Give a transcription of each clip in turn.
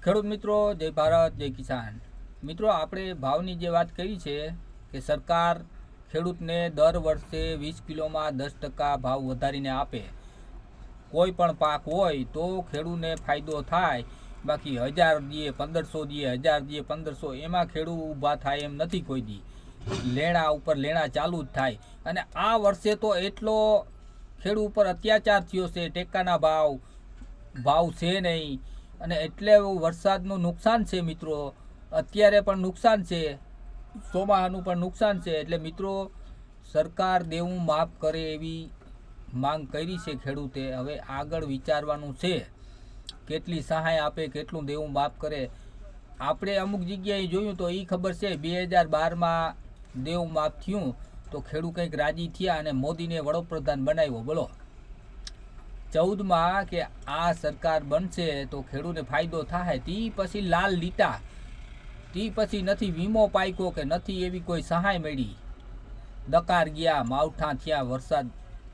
ખેડૂત મિત્રો, જય ભારત, જય કિસાન. મિત્રો, આપણે ભાવની જે વાત કરી છે કે સરકાર ખેડૂતને દર વર્ષે 20 કિલોમાં 10% ભાવ વધારીને આપે. કોઈ પણ પાક હોય તો ખેડૂતને ફાયદો થાય. બાકી 1000 દીએ 1500 દીએ 1000 દીએ 1500 એમાં ખેડૂત ઊભા થાય એમ નથી કોઈ દી. લેણા ઉપર લેણા ચાલુ જ થાય. અને આ વર્ષે તો એટલો ખેડૂત ઉપર અત્યાચાર થયો છે. ટેકાના ભાવ છે નહીં. અને એટલે વરસાદનું નુકસાન છે મિત્રો. અત્યારે પણ નુકસાન છે, ચોમાસાનું પણ નુકસાન છે. એટલે મિત્રો, સરકાર દેવું માફ કરે એવી માંગ કરી છે ખેડૂતે. હવે આગળ વિચારવાનું છે કેટલી સહાય આપે, કેટલું દેવું માફ કરે. આપણે અમુક જગ્યાએ જોયું તો એ ખબર છે 2012માં દેવું માફ થયું તો ખેડૂત કંઈક રાજી થયા અને મોદીને વડાપ્રધાન બનાવ્યો. બોલો, 14માં કે આ સરકાર બનશે તો ખેડૂતને ફાયદો થાય. તે પછી લાલ લીટા, તે પછી નથી વીમો પાક્યો કે નથી એવી કોઈ સહાય મળી. દકાર ગયા, માવઠા થયા, વરસાદ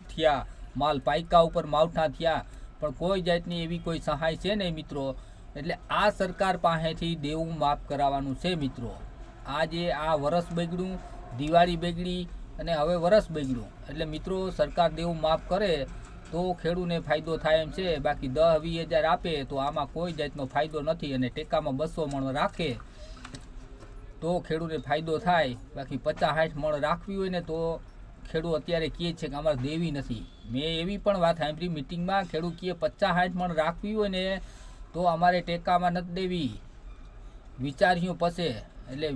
થયા, માલ પાયકા ઉપર માવઠા થયા, પણ કોઈ જાતની એવી કોઈ સહાય છે નહીં મિત્રો. એટલે આ સરકાર પાસેથી દેવું માફ કરાવવાનું છે મિત્રો. આજે આ વરસ બગડ્યું, દિવાળી બગડી અને હવે વરસ બગડ્યું. એટલે મિત્રો, સરકાર દેવું માફ કરે તો ખેડૂતને ફાયદો થાય એમ છે. બાકી 10-20 હજાર આપે તો આમાં કોઈ જાતનો ફાયદો નથી. અને ટેકામાં 200 મણ રાખે તો ખેડૂતને ફાયદો થાય. બાકી 50-60 મણ રાખવી હોય ને તો ખેડૂત અત્યારે કહે છે કે અમારે દેવી નથી. મેં એવી પણ વાત સાંભળી મિટિંગમાં, ખેડૂત કહે 50-60 મણ રાખવી હોય ને તો અમારે ટેકામાં નથી દેવી, વિચાર્યું પછી. એટલે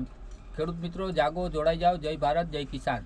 ખેડૂત મિત્રો, જાગો, જોડાઈ જાઓ. જય ભારત, જય કિસાન.